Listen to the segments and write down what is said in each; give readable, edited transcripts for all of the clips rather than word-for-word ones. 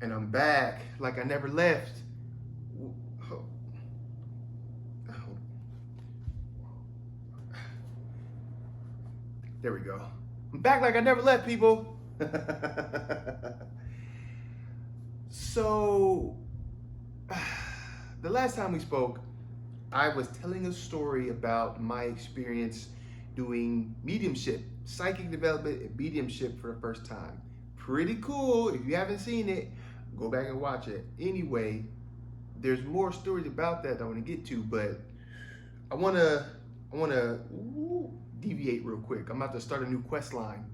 And I'm back like I never left. There we go. I'm back like I never left, people. So, the last time we spoke, I was telling a story about my experience doing mediumship, psychic development and mediumship for the first time. Pretty cool. If you haven't seen it, go back and watch it. Anyway, there's more stories about that I want to get to, but I wanna deviate real quick. I'm about to start a new quest line.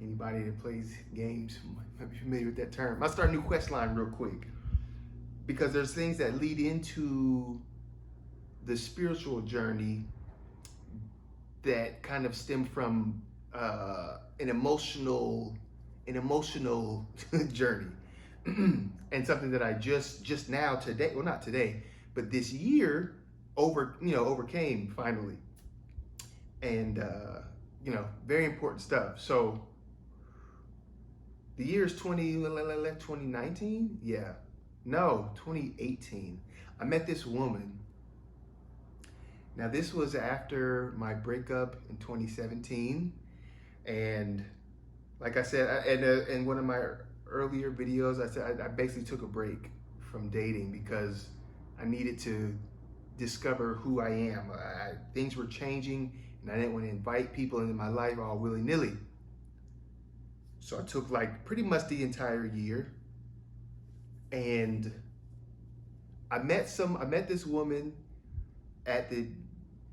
Anybody that plays games might be familiar with that term. I'll start a new quest line real quick because there's things that lead into the spiritual journey that kind of stem from an emotional journey and something that I just now today, well not today, but this year overcame finally, and very important stuff. So the year is 2019, yeah, no, 2018. I met this woman. Now this was after my breakup in 2017, and like I said, in one of my earlier videos, I said I basically took a break from dating because I needed to discover who I am. Things were changing, and I didn't want to invite people into my life all willy-nilly. So I took like pretty much the entire year, and I met this woman at the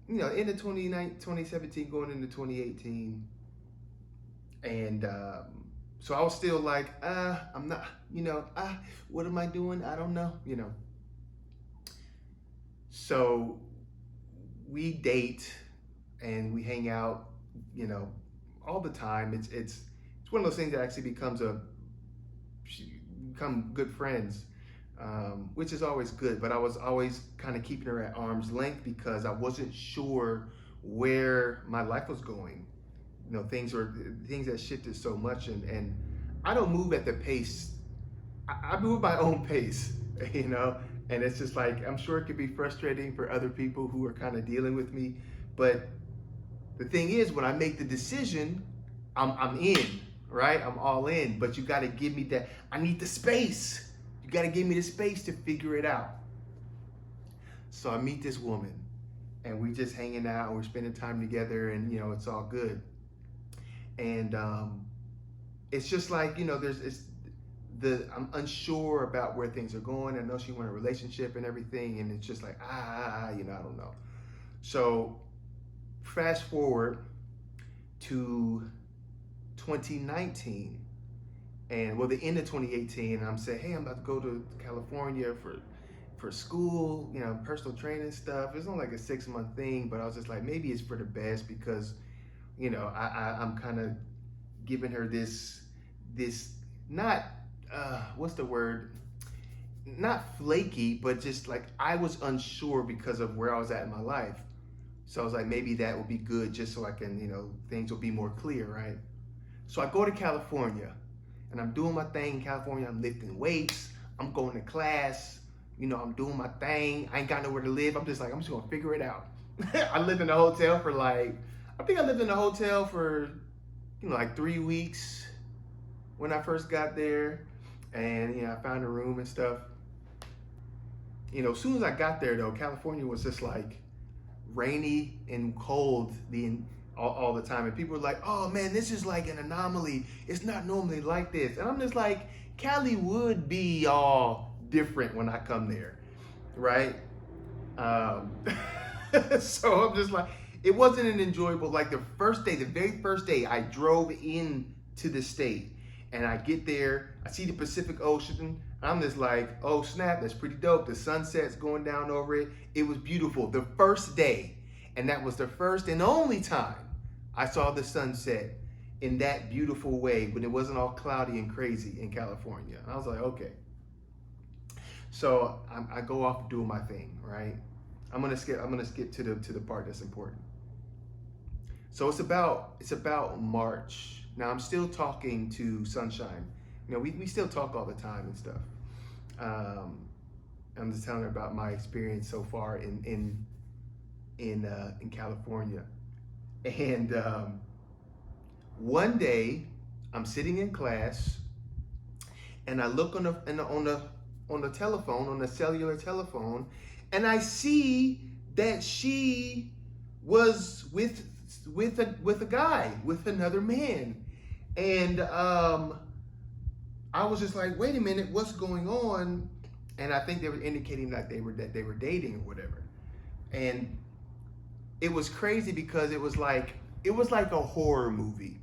end of 2017 going into 2018, and so I was still like, I'm not, what am I doing? I don't know, So we date and we hang out, all the time. It's one of those things that actually become good friends, which is always good. But I was always kind of keeping her at arm's length because I wasn't sure where my life was going. Things that shifted so much, and I don't move at the pace. I move my own pace, and it's just like, I'm sure it could be frustrating for other people who are kind of dealing with me. But the thing is, when I make the decision, I'm in, right? I'm all in, but you got to give me that. I need the space. You got to give me the space to figure it out. So I meet this woman, and we just hanging out, and we're spending time together, and it's all good. And it's just like, I'm unsure about where things are going. I know she wants a relationship and everything, and it's just like, I don't know. So fast forward to 2019, and the end of 2018, and I'm saying, hey, I'm about to go to California for school, personal training stuff. It's only like a 6-month thing, but I was just like, maybe it's for the best because I'm kind of giving her this not what's the word? Not flaky, but just like I was unsure because of where I was at in my life. So I was like, maybe that would be good just so I can, things will be more clear, right? So I go to California, and I'm doing my thing in California. I'm lifting weights. I'm going to class. I'm doing my thing. I ain't got nowhere to live. I'm just gonna figure it out. I lived in a hotel for like 3 weeks when I first got there, and I found a room and stuff. As soon as I got there though, California was just like rainy and cold all the time, and people were like, oh man, this is like an anomaly. It's not normally like this. And I'm just like, Cali would be all different when I come there, right? So I'm just like, it wasn't an enjoyable, like the very first day I drove into the state, and I get there, I see the Pacific Ocean, I'm just like, oh snap, that's pretty dope. The sunset's going down over it. It was beautiful the first day, and that was the first and only time I saw the sunset in that beautiful way when it wasn't all cloudy and crazy in California. And I was like, okay. So I go off doing my thing, right? I'm gonna skip to the part that's important. So it's about March. Now I'm still talking to Sunshine. we still talk all the time and stuff. Um, I'm just telling her about my experience so far in California. And one day, I'm sitting in class, and I look on the telephone, on the cellular telephone, and I see that she was with a guy, with another man, and I was just like, wait a minute, what's going on? And I think they were indicating that they were dating or whatever, and it was crazy because it was like a horror movie,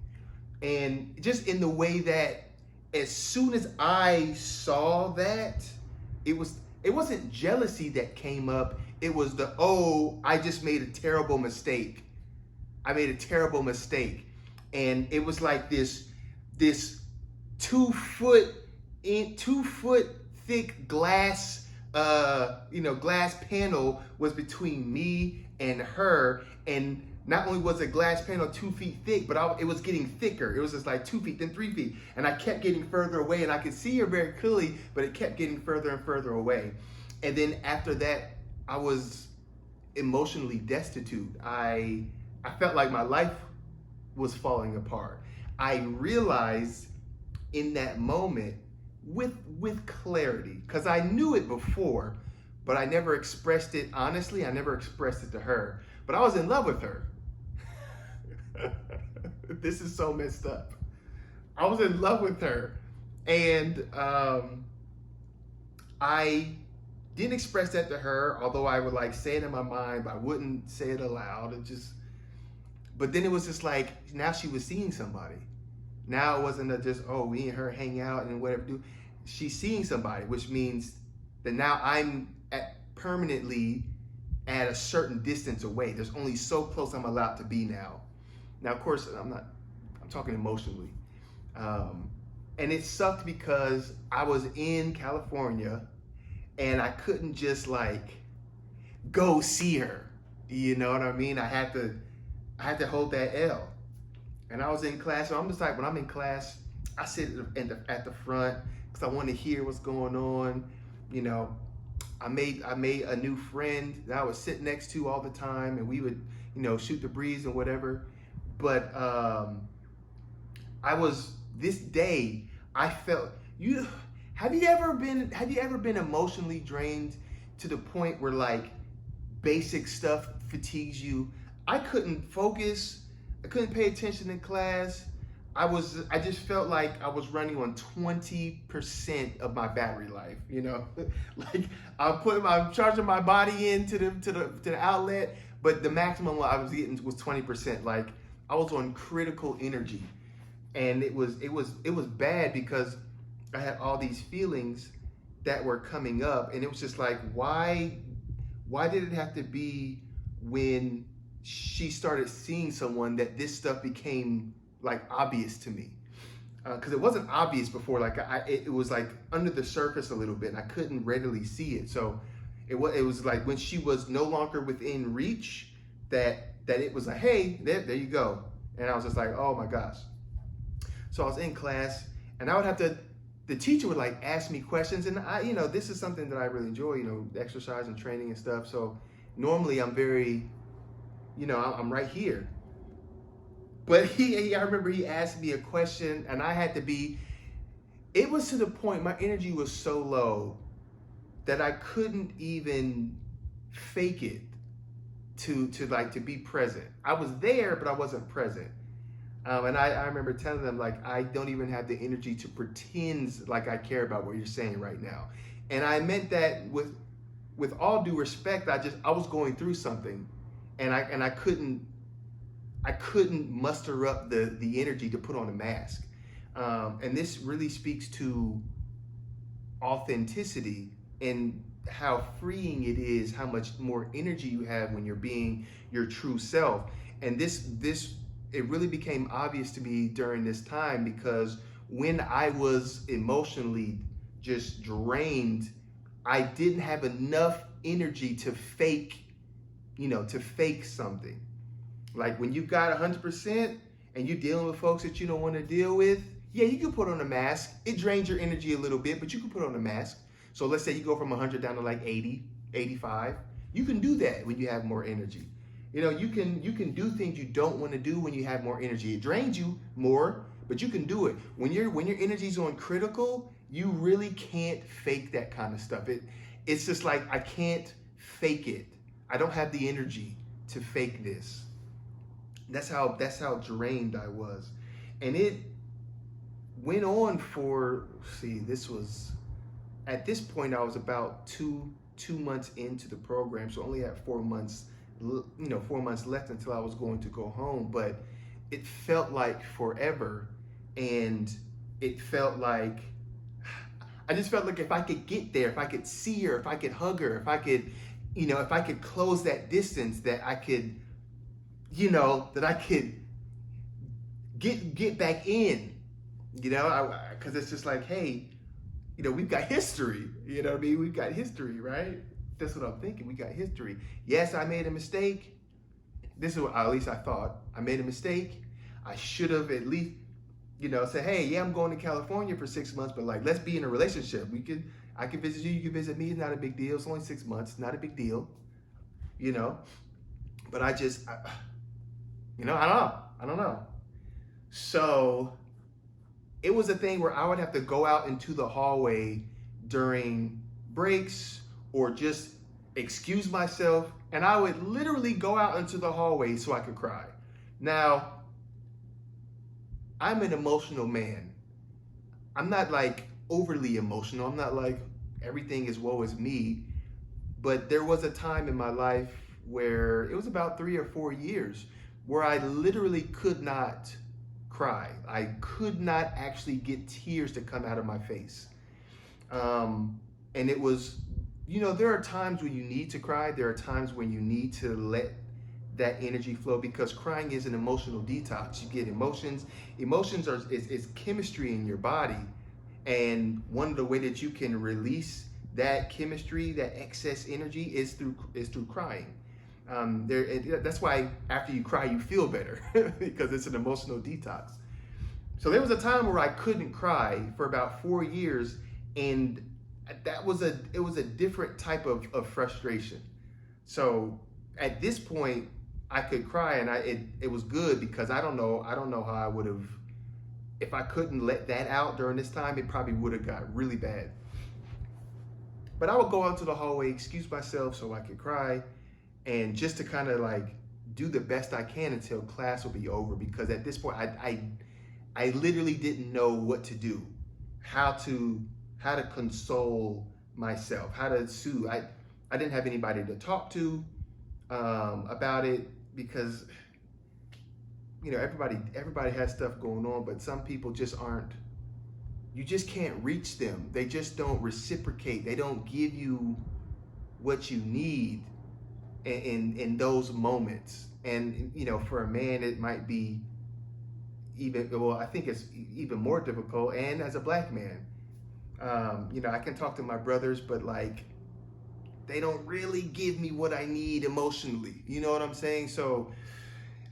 and just in the way that as soon as I saw that, it wasn't jealousy that came up. It was I just made a terrible mistake. I made a terrible mistake, and it was like this 2 foot 2 foot thick glass glass panel was between me and her, and not only was a glass panel 2 feet thick, but it was getting thicker. It was just like 2 feet, then 3 feet. And I kept getting further away, and I could see her very clearly, but it kept getting further and further away. And then after that, I was emotionally destitute. I felt like my life was falling apart. I realized in that moment with clarity, because I knew it before, but I never expressed it honestly. I never expressed it to her. But I was in love with her. This is so messed up. I was in love with her, and I didn't express that to her, although I would like say it in my mind, but I wouldn't say it aloud. But then it was just like, now she was seeing somebody. Now it wasn't just, we and her hang out and whatever do. She's seeing somebody, which means that now I'm permanently at a certain distance away. There's only so close I'm allowed to be now. Now, of course, I'm talking emotionally. And it sucked because I was in California and I couldn't just like go see her. You know what I mean? I had to hold that L. And I was in class, so I'm just like, when I'm in class, I sit at the front because I want to hear what's going on. I made a new friend that I would sit next to all the time, and we would, shoot the breeze and whatever. But this day, I felt have you ever been emotionally drained to the point where like basic stuff fatigues you? I couldn't focus. I couldn't pay attention in class. I just felt like I was running on 20% of my battery life, like I'm charging my body into the outlet, but the maximum I was getting was 20%. Like I was on critical energy, and it was bad because I had all these feelings that were coming up, and it was just like, why did it have to be when she started seeing someone that this stuff became like obvious to me? Because it wasn't obvious before. Like it was like under the surface a little bit, and I couldn't readily see it. So it was like when she was no longer within reach, that it was like, hey, there you go. And I was just like, oh my gosh. So I was in class, and I would have to. The teacher would like ask me questions, and this is something that I really enjoy, exercise and training and stuff. So normally I'm very, I'm right here. But I remember he asked me a question, and I had to be, it was to the point, my energy was so low that I couldn't even fake it to be present. I was there, but I wasn't present. And I remember telling them, like, I don't even have the energy to pretend like I care about what you're saying right now. And I meant that with all due respect. I was going through something, and I couldn't muster up the energy to put on a mask. And this really speaks to authenticity and how freeing it is, how much more energy you have when you're being your true self. And this it really became obvious to me during this time, because when I was emotionally just drained, I didn't have enough energy to fake something. Like when you've got 100% and you're dealing with folks that you don't want to deal with, Yeah, you can put on a mask. It drains your energy a little bit, but you can put on a mask. So let's say you go from 100 down to like 80, 85. You can do that when you have more energy. You can do things you don't want to do when you have more energy. It drains you more, but you can do it. When your energy's on critical, you really can't fake that kind of stuff. It's just like I can't fake it. I don't have the energy to fake this. That's how drained I was. And it went on for, see, this was, at this point I was about two months into the program, so only had 4 months, 4 months left until I was going to go home. But it felt like forever, and it felt like, I just felt like if I could get there, if I could see her, if I could hug her, if I could close that distance, that I could, that I could get back in, because it's just like, hey, we've got history, you know what I mean? We've got history, right? That's what I'm thinking. We got history. Yes, I made a mistake. This is what, at least I thought. I made a mistake. I should have at least, say, hey, yeah, I'm going to California for 6 months, but like, let's be in a relationship. I can visit you, you can visit me. It's not a big deal. It's only 6 months. Not a big deal, But I don't know. So it was a thing where I would have to go out into the hallway during breaks or just excuse myself, and I would literally go out into the hallway so I could cry. Now, I'm an emotional man. I'm not like overly emotional. I'm not like everything is woe is me. But there was a time in my life where it was about 3 or 4 years where I literally could not cry. I could not actually get tears to come out of my face. And it was, there are times when you need to cry. There are times when you need to let that energy flow, because crying is an emotional detox. You get emotions. Emotions is chemistry in your body. And one of the way that you can release that chemistry, that excess energy, is through crying. That's why after you cry, you feel better because it's an emotional detox. So there was a time where I couldn't cry for about 4 years, and it was a different type of frustration. So at this point, I could cry, and it was good, because I don't know how I would have, if I couldn't let that out during this time, it probably would have got really bad. But I would go out to the hallway, excuse myself so I could cry, and just to kind of like do the best I can until class will be over, because at this point I literally didn't know what to do, how to console myself, how to soothe. I didn't have anybody to talk to about it, because everybody has stuff going on, but some people just aren't. You just can't reach them. They just don't reciprocate. They don't give you what you need in those moments. And for a man, it might be I think it's even more difficult. And as a black man, I can talk to my brothers, but like, they don't really give me what I need emotionally. You know what I'm saying? So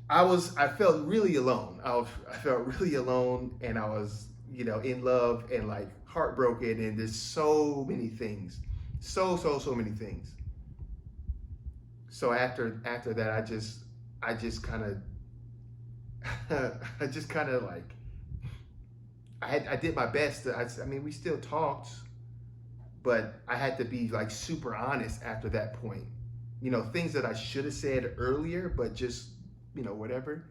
I felt really alone. I felt really alone, and I was, in love and like heartbroken, and there's so many things, so many things. So after that, I just kind of like, I did my best. I mean, we still talked, but I had to be like super honest after that point. Things that I should have said earlier, but just, whatever.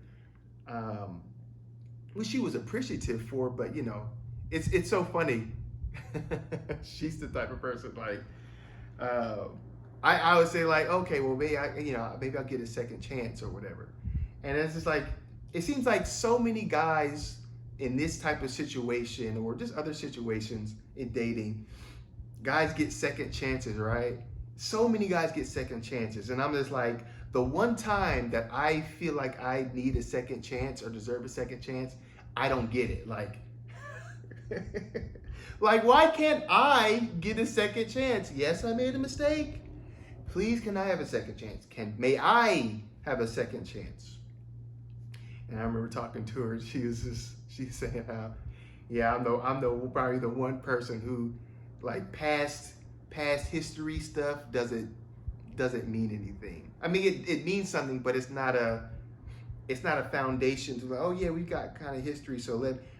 Which she was appreciative for, but it's so funny. She's the type of person like, I would say like, okay, well, maybe I'll get a second chance or whatever. And it's just like, it seems like so many guys in this type of situation, or just other situations in dating, guys get second chances, right? So many guys get second chances. And I'm just like, the one time that I feel like I need a second chance or deserve a second chance, I don't get it. Like, like, why can't I get a second chance? Yes, I made a mistake. Please, can I have a second chance? May I have a second chance? And I remember talking to her, and she's saying how, Yeah, I'm the probably the one person who like past history stuff doesn't mean anything. I mean, it means something, but it's not a foundation to like, oh yeah, we got kind of history, so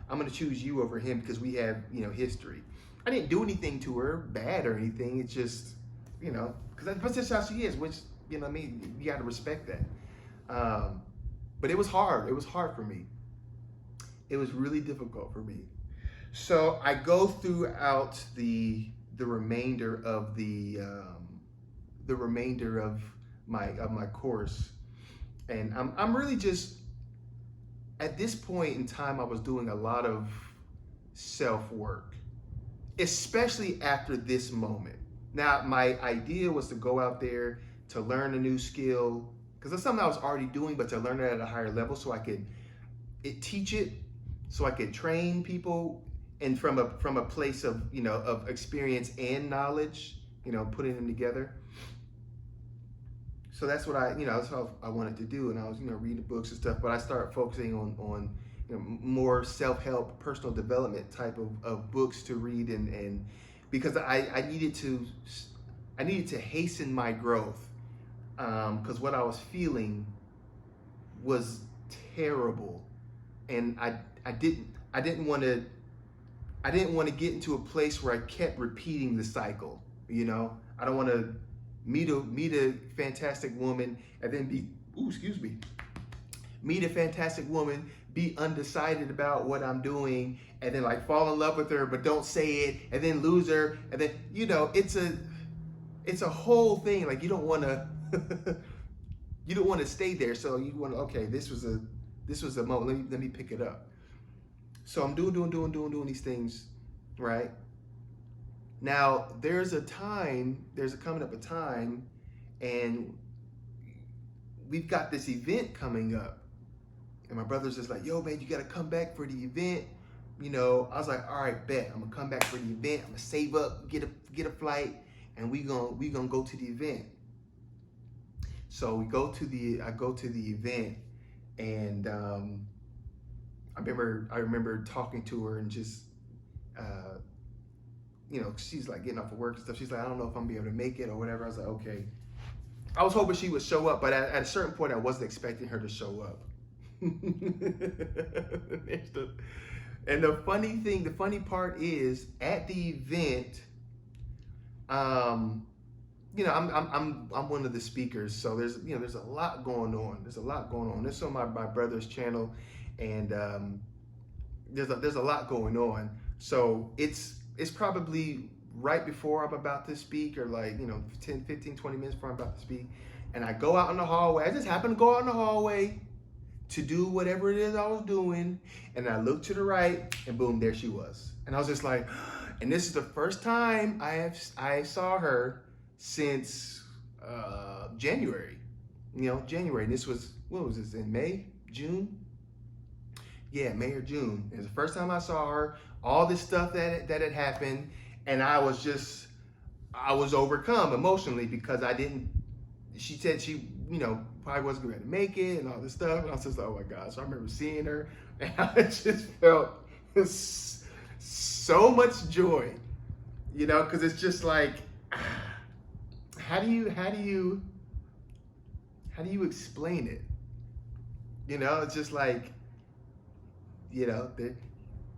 I'm gonna choose you over him because we have history. I didn't do anything to her bad or anything. It's just because that's just how she is. Which I mean, you got to respect that. But it was hard. It was hard for me. It was really difficult for me. So I go throughout the remainder of the remainder of my course, and I'm really just at this point in time I was doing a lot of self work, especially after this moment. Now my idea was to go out there to learn a new skill because that's something I was already doing, but to learn it at a higher level so I could teach it, so I could train people, and from a place of of experience and knowledge, putting them together. So that's what that's what I wanted to do, and I was reading books and stuff. But I started focusing on more self-help, personal development type of books to read, and because I needed to hasten my growth, because what I was feeling was terrible, and I didn't want to get into a place where I kept repeating the cycle. I don't want to meet a fantastic woman and then meet a fantastic woman, be undecided about what I'm doing, and then like fall in love with her but don't say it, and then lose her, and then it's a whole thing. Like you don't want to you don't want to stay there. So you want to, okay, this was a moment. Let me pick it up. So I'm doing these things, right? Now there's coming up a time, and we've got this event coming up, and my brother's just like, yo man, you gotta come back for the event. I was like, all right, bet, I'm gonna come back for the event. I'm gonna save up, get a flight, and we gonna go to the event. So I go to the event, and I remember talking to her and just she's like getting off of work and stuff. She's like, I don't know if I'm gonna be able to make it or whatever. I was like, okay. I was hoping she would show up, but at a certain point I wasn't expecting her to show up. And the funny part is at the event, I'm one of the speakers, so there's a lot going on. There's a lot going on. This is on my brother's channel, and there's a lot going on. So it's probably right before I'm about to speak, or like 10, 15, 20 minutes before I'm about to speak, and I go out in the hallway. I just happen to go out in the hallway to do whatever it is I was doing, and I looked to the right, and boom, there she was. And I was just like, and this is the first time I saw her since January. January. And this was, what was this, in May, June? Yeah, May or June. It was the first time I saw her. All this stuff that had happened, and I was overcome emotionally because she said she probably wasn't going to make it and all this stuff, and I was just like, oh my God. So I remember seeing her, and I just felt so much joy, because it's just like, how do you explain it? It's just like,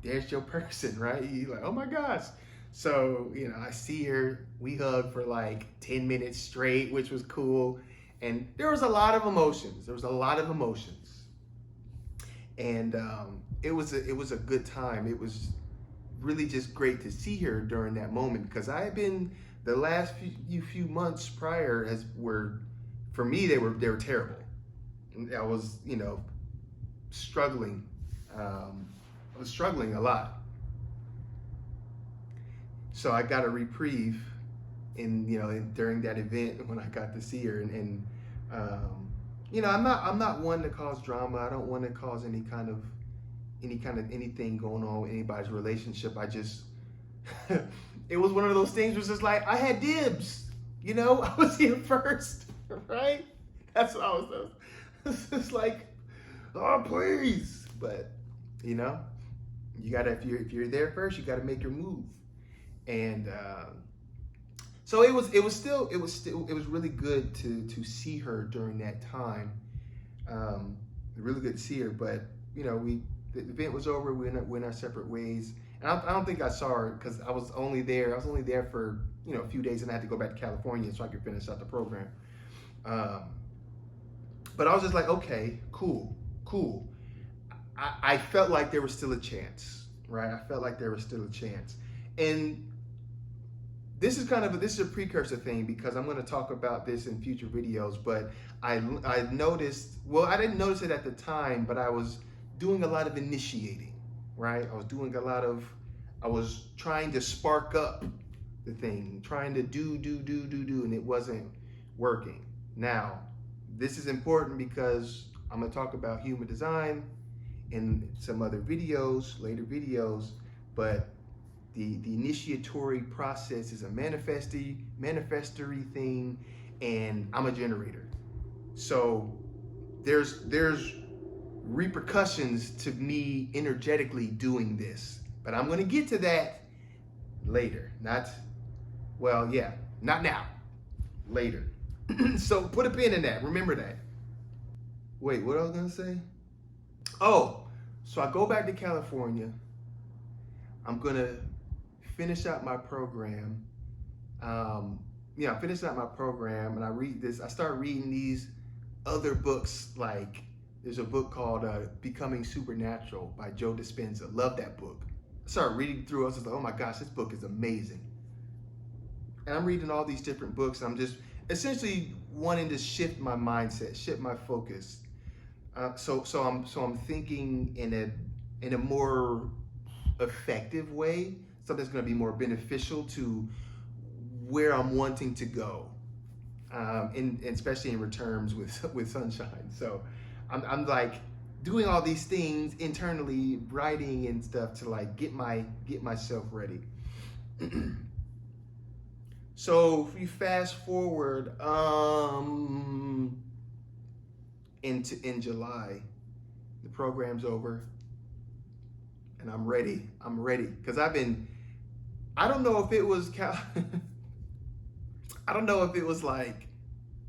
there's your person, right? You're like, oh my gosh. So, I see her, we hugged for like 10 minutes straight, which was cool. And there was a lot of emotions. And it was a good time. It was really just great to see her during that moment, because I had been, the last few months prior for me, they were terrible. I was, struggling. I was struggling a lot. So I got a reprieve during that event when I got to see her, and I'm not one to cause drama. I don't want to cause any kind of anything going on with anybody's relationship. I just it was one of those things where it's just like I had dibs. I was here first, right? That's what I was just like, oh please, but You gotta, if you're there first, you gotta make your move. And so it was really good to see her during that time. Really good to see her, but you know, the event was over. We went our separate ways, and I don't think I saw her because I was only there for, you know, a few days, and I had to go back to California so I could finish out the program. But I was just like, okay, cool. I felt like there was still a chance, right? I felt like there was still a chance, and this is a precursor thing because I'm going to talk about this in future videos. But I noticed, well, I didn't notice it at the time, but I was doing a lot of initiating, right? I was trying to spark up the thing, trying to do, and it wasn't working. Now, this is important because I'm going to talk about human design in some other videos, later videos, but the initiatory process is a manifestory thing, and I'm a generator. So there's repercussions to me energetically doing this, but I'm going to get to that later. Not now, later. So put a pin in that. Remember that. Wait, what I was going to say? Oh, so I go back to California. I'm going to finish out my program. I finished out my program, and I start reading these other books. Like, there's a book called Becoming Supernatural by Joe Dispenza. Love that book. I started reading through it. I was like, oh my gosh, this book is amazing. And I'm reading all these different books. I'm just essentially wanting to shift my mindset, shift my focus. So I'm thinking in a more effective way, something that's going to be more beneficial to where I'm wanting to go, and especially in terms with sunshine. So I'm like doing all these things internally, writing and stuff to like get myself ready. So if you fast forward in July, the program's over, and I'm ready because I don't know if it was I don't know if it was like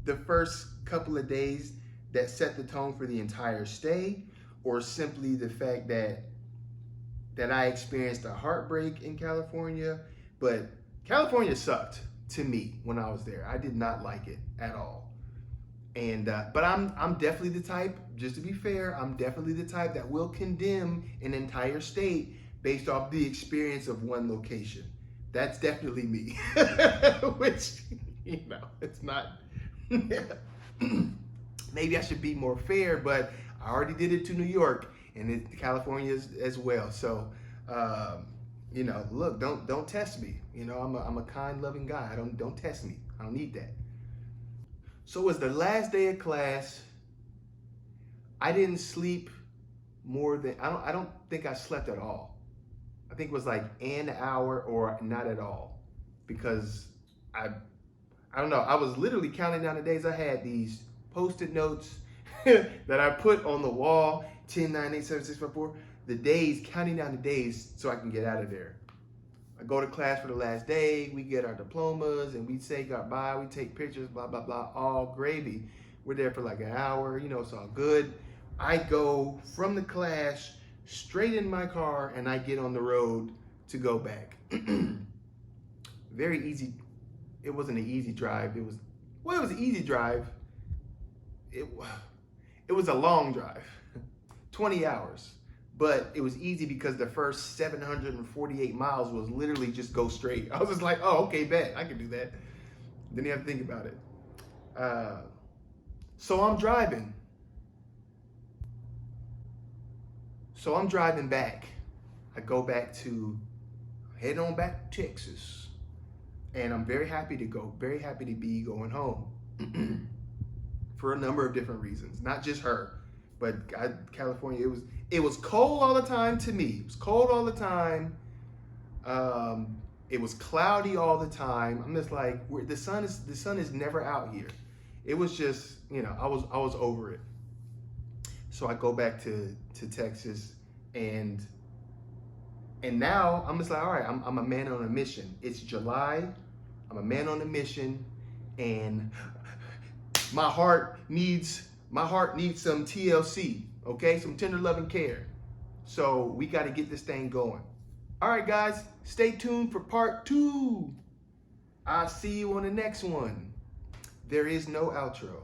the first couple of days that set the tone for the entire stay, or simply the fact that I experienced a heartbreak in California. But California sucked to me when I was there. I did not like it at all. And but I'm definitely the type, just to be fair, I'm definitely the type that will condemn an entire state based off the experience of one location. That's definitely me. Which, you know, it's not. Maybe I should be more fair, but I already did it to New York and California as well. So, you know, look, don't test me. You know, I'm a kind, loving guy. Don't test me. I don't need that. So it was the last day of class. I didn't sleep more than, I don't think I slept at all. I think it was like an hour or not at all, because I don't know. I was literally counting down the days. I had these Post-it notes that I put on the wall, 10, 9, 8, 7, 6, 5, 4, the days, counting down the days so I can get out of there. I go to class for the last day, we get our diplomas, and we say goodbye, we take pictures, blah, blah, blah, all gravy. We're there for like an hour, you know, it's all good. I go from the class straight in my car, and I get on the road to go back. Very easy. It wasn't an easy drive. It was an easy drive. It was a long drive, 20 hours. But it was easy because the first 748 miles was literally just go straight. I was just like, oh, okay, bet, I can do that. Didn't have to think about it. So I'm driving. Back. I go back head on back to Texas. And I'm very happy to go, very happy to be going home. For a number of different reasons, not just her, but California, it was cold all the time to me. It was cold all the time. It was cloudy all the time. I'm just like, the sun is never out here. It was just, you know, I was over it. So I go back to Texas, and And now I'm just like, all right, I'm a man on a mission. It's July. I'm a man on a mission, and my heart needs some TLC, okay? Some tender loving care. So we got to get this thing going. All right, guys, stay tuned for part 2. I'll see you on the next one. There is no outro.